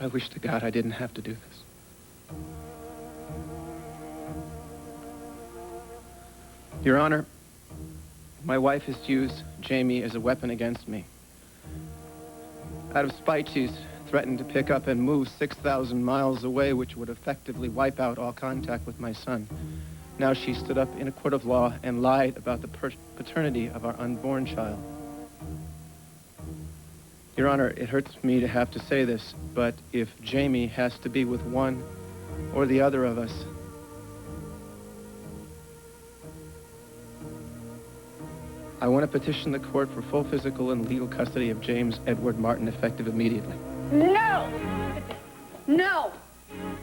I wish to God I didn't have to do this. Your Honor, my wife has used Jamie as a weapon against me. Out of spite, she's threatened to pick up and move 6,000 miles away, which would effectively wipe out all contact with my son. Now she stood up in a court of law and lied about the paternity of our unborn child. Your Honor, it hurts me to have to say this, but if Jamie has to be with one or the other of us, I want to petition the court for full physical and legal custody of James Edward Martin, effective immediately. No! No!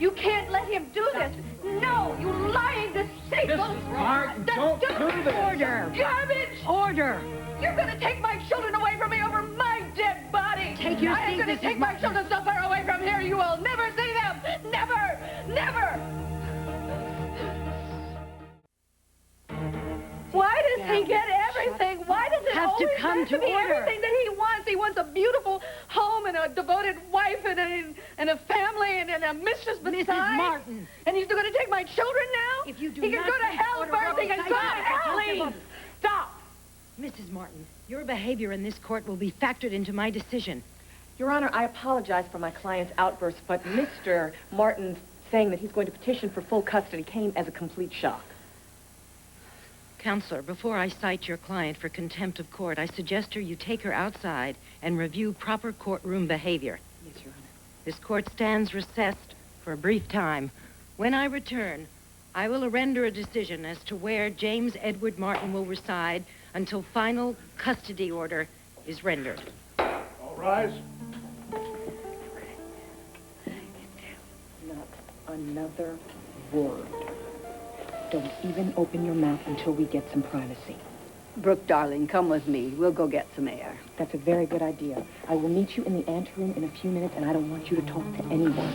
You can't let him do this! No! You lying, deceitful! Mrs. Martin, don't do this! Order! Garbage! Order! You're gonna take my children away from me over my dead body! Take your seat, I am gonna take my children so far away from here you will never see them! Never! Never! Why does he get everything? Why does it always have to be everything that he wants? He wants a beautiful home and a devoted wife and a family and a mistress beside. Mrs. Martin. And he's going to take my children now? If you do he can not go to hell first. He can go to hell. Please, stop. Mrs. Martin, your behavior in this court will be factored into my decision. Your Honor, I apologize for my client's outburst, but Mr. Martin saying that he's going to petition for full custody came as a complete shock. Counselor, before I cite your client for contempt of court, I suggest you take her outside and review proper courtroom behavior. Yes, Your Honor. This court stands recessed for a brief time. When I return, I will render a decision as to where James Edward Martin will reside until final custody order is rendered. All rise. Not another word. Don't even open your mouth until we get some privacy. Brooke, darling, come with me. We'll go get some air. That's a very good idea. I will meet you in the anteroom in a few minutes, and I don't want you to talk to anyone.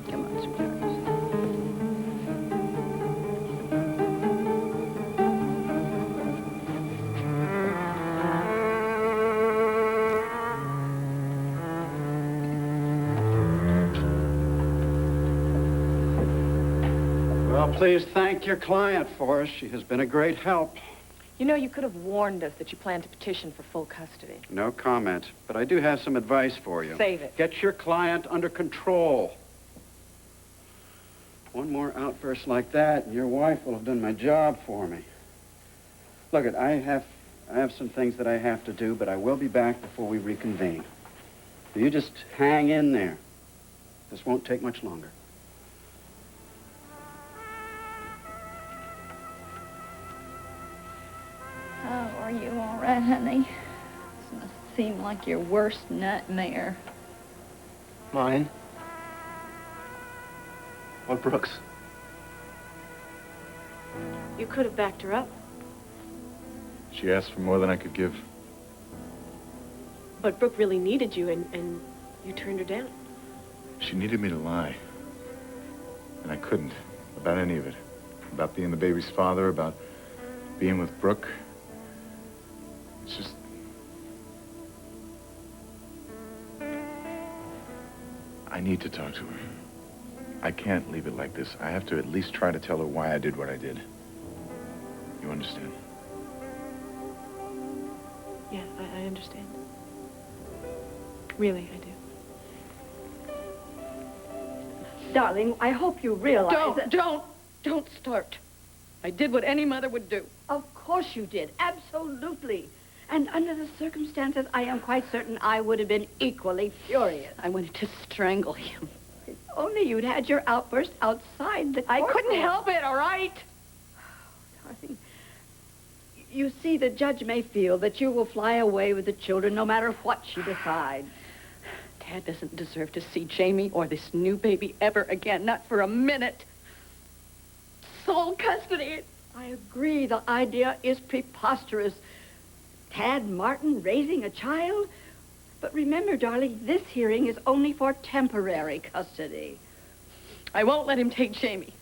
Come on, sweetheart. Well, please thank your client for us. She has been a great help. You know, you could have warned us that you plan to petition for full custody. No comment, but I do have some advice for you. Save it. Get your client under control. One more outburst like that, and your wife will have done my job for me. Look, I have some things that I have to do, but I will be back before we reconvene. You just hang in there. This won't take much longer. Oh, are you all right, honey? This must seem like your worst nightmare. Mine? Or Brooke's? You could have backed her up. She asked for more than I could give. But Brooke really needed you, and you turned her down. She needed me to lie. And I couldn't. About any of it. About being the baby's father, about being with Brooke. It's just... I need to talk to her. I can't leave it like this. I have to at least try to tell her why I did what I did. You understand? Yeah, I understand. Really, I do. Darling, I hope you realize that... Don't start. I did what any mother would do. Of course you did. Absolutely. And under the circumstances, I am quite certain I would have been equally furious. I wanted to strangle him. If only you'd had your outburst outside the courtroom. I couldn't help it, all right? Darling, you see, the judge may feel that you will fly away with the children no matter what she decides. Dad doesn't deserve to see Jamie or this new baby ever again, not for a minute. Sole custody. I agree. The idea is preposterous. Tad Martin raising a child? But remember, darling, this hearing is only for temporary custody. I won't let him take Jamie.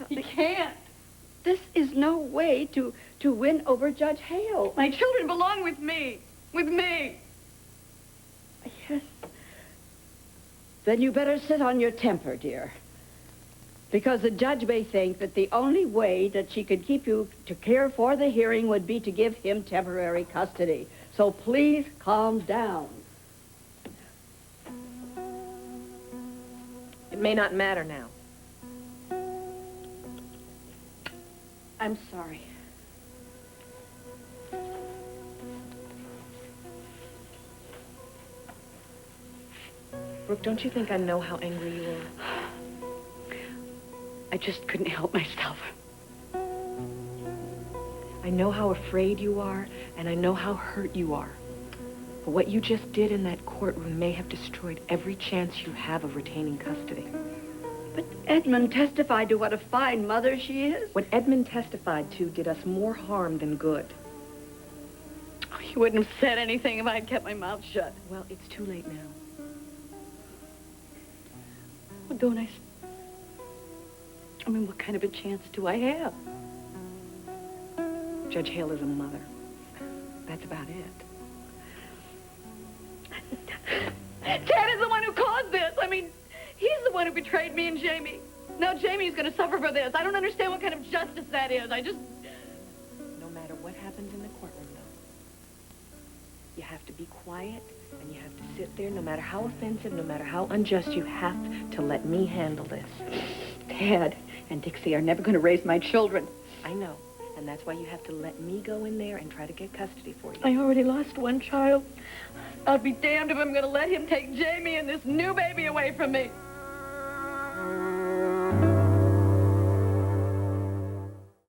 He can't. This is no way to win over Judge Hale. My children belong with me. With me. Yes. Then you better sit on your temper, dear. Because the judge may think that the only way that she could keep you to care for the hearing would be to give him temporary custody. So please calm down. It may not matter now. I'm sorry. Brooke, don't you think I know how angry you are? I just couldn't help myself. I know how afraid you are, and I know how hurt you are. But what you just did in that courtroom may have destroyed every chance you have of retaining custody. But Edmund testified to what a fine mother she is. What Edmund testified to did us more harm than good. Oh, you wouldn't have said anything if I had kept my mouth shut. Well, it's too late now. Well, don't I... I mean, what kind of a chance do I have? Judge Hale is a mother. That's about it. Ted is the one who caused this. I mean, he's the one who betrayed me and Jamie. Now Jamie's going to suffer for this. I don't understand what kind of justice that is. No matter what happens in the courtroom, though, you have to be quiet, and you have to sit there, no matter how offensive, no matter how unjust, you have to let me handle this. Ted and Dixie are never going to raise my children. I know, and that's why you have to let me go in there and try to get custody for you. I already lost one child. I'll be damned if I'm going to let him take Jamie and this new baby away from me.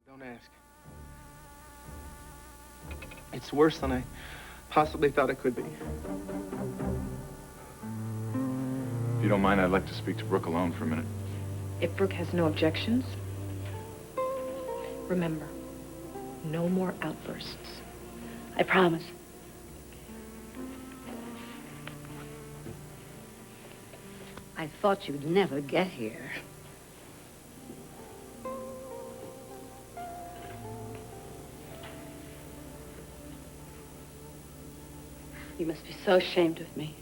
Don't ask. It's worse than I possibly thought it could be. If you don't mind, I'd like to speak to Brooke alone for a minute. If Brooke has no objections, remember, no more outbursts. I promise. I thought you'd never get here. You must be so ashamed of me.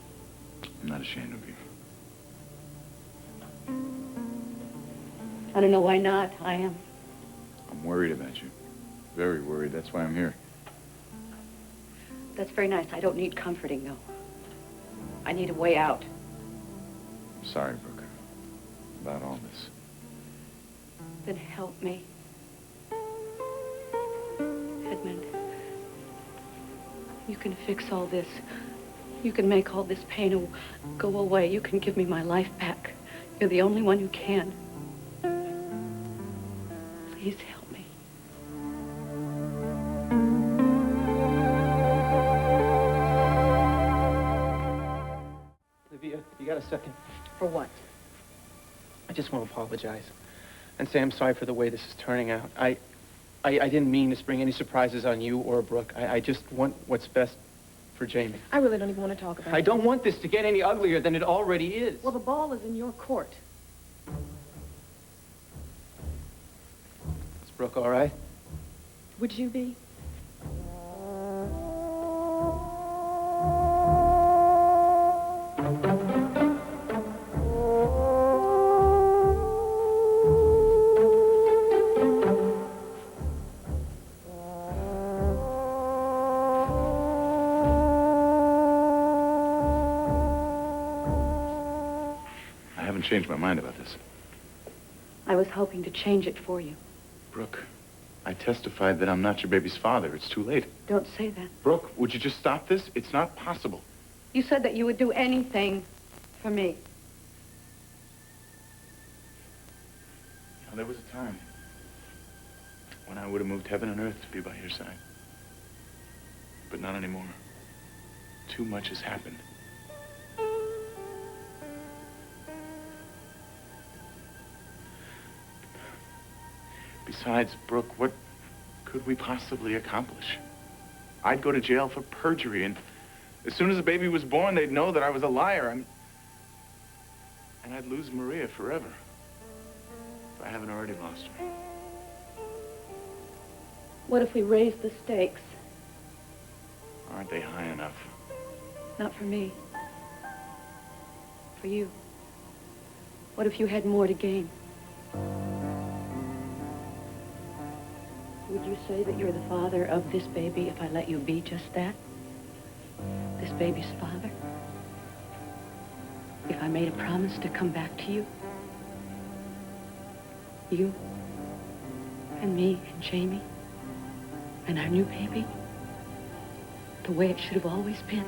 I'm not ashamed of you. I don't know why not. I am. I'm worried about you. Very worried. That's why I'm here. That's very nice. I don't need comforting, though. I need a way out. I'm sorry, Brooke, about all this. Then help me. Edmund, you can fix all this. You can make all this pain go away. You can give me my life back. You're the only one who can. Please help me. Olivia, you got a second? For what? I just want to apologize and say I'm sorry for the way this is turning out. I didn't mean to spring any surprises on you or Brooke. I just want what's best for Jamie. I really don't even want to talk about it. I don't want this to get any uglier than it already is. Well, the ball is in your court. Is Brooke all right? Would you be? Changed my mind about this. I was hoping to change it for you. Brooke, I testified that I'm not your baby's father. It's too late. Don't say that. Brooke, would you just stop this? It's not possible. You said that you would do anything for me. You know, there was a time when I would have moved heaven and earth to be by your side. But not anymore. Too much has happened. Besides, Brooke, what could we possibly accomplish? I'd go to jail for perjury, and as soon as the baby was born, they'd know that I was a liar. And I'd lose Maria forever, if I haven't already lost her. What if we raise the stakes? Aren't they high enough? Not for me. For you. What if you had more to gain? Would you say that you're the father of this baby if I let you be just that? This baby's father? If I made a promise to come back to you? You and me and Jamie and our new baby? The way it should have always been?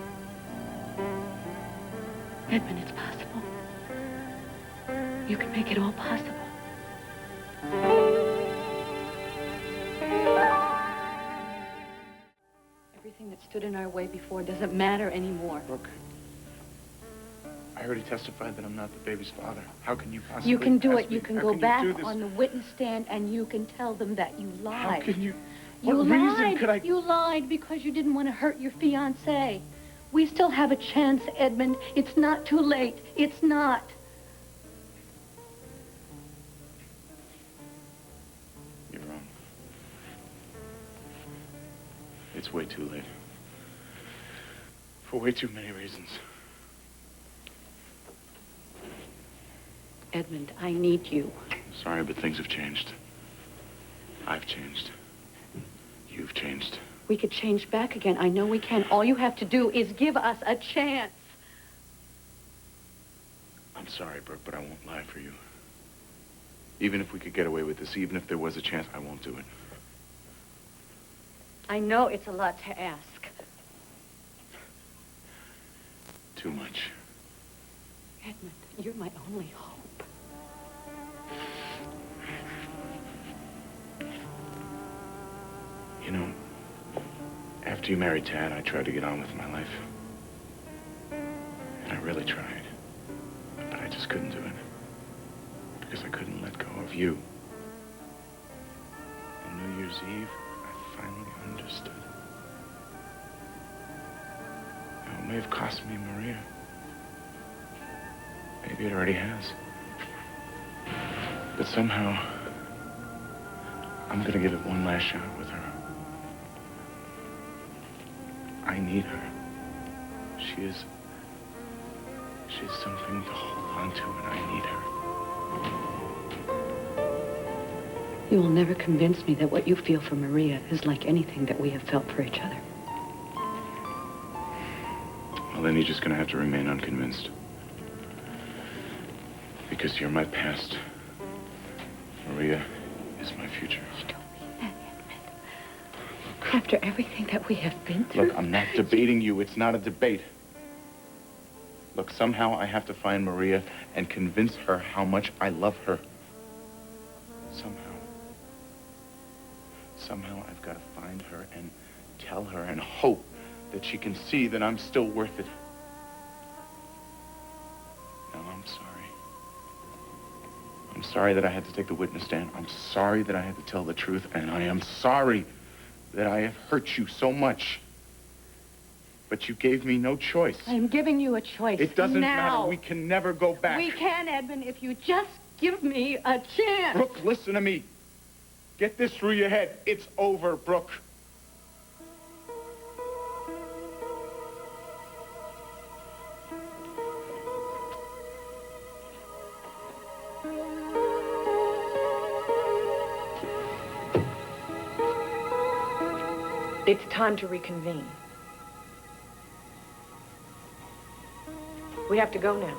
Edmund, it's possible. You can make it all possible. Everything that stood in our way before doesn't matter anymore. Brooke, I already testified that I'm not the baby's father. How can you possibly You can do ask it. me- You can how go you back do this? on the witness stand and you can tell them that you lied. How can you... You What lied. reason could I... You lied because you didn't want to hurt your fiancé. We still have a chance, Edmund. It's not too late. It's not. You're wrong. It's way too late. For way too many reasons. Edmund, I need you. Sorry, but things have changed. I've changed. You've changed. We could change back again. I know we can. All you have to do is give us a chance. I'm sorry, Brooke, but I won't lie for you. Even if we could get away with this, even if there was a chance, I won't do it. I know it's a lot to ask. Too much. Edmund, you're my only hope. You know, after you married Tad, I tried to get on with my life. And I really tried. But I just couldn't do it. Because I couldn't let go of you. On New Year's Eve, I finally understood. Now, it may have cost me Maria. Maybe it already has. But somehow, I'm gonna give it one last shot with her. I need her. She is something to hold on to, and I need her. You will never convince me that what you feel for Maria is like anything that we have felt for each other. Well, then you're just gonna have to remain unconvinced. Because you're my past. Maria is my future. You don't mean that, Edmund. After everything that we have been through... Look, I'm not debating you. It's not a debate. Look, somehow I have to find Maria and convince her how much I love her. Somehow. Somehow I've got to find her and tell her and hope that she can see that I'm still worth it. No, I'm sorry. I'm sorry that I had to take the witness stand. I'm sorry that I had to tell the truth, and I am sorry that I have hurt you so much. But you gave me no choice. I am giving you a choice. It doesn't now. matter. We can never go back. We can, Edmund, if you just give me a chance. Brooke, listen to me. Get this through your head. It's over, Brooke. It's time to reconvene. We have to go now.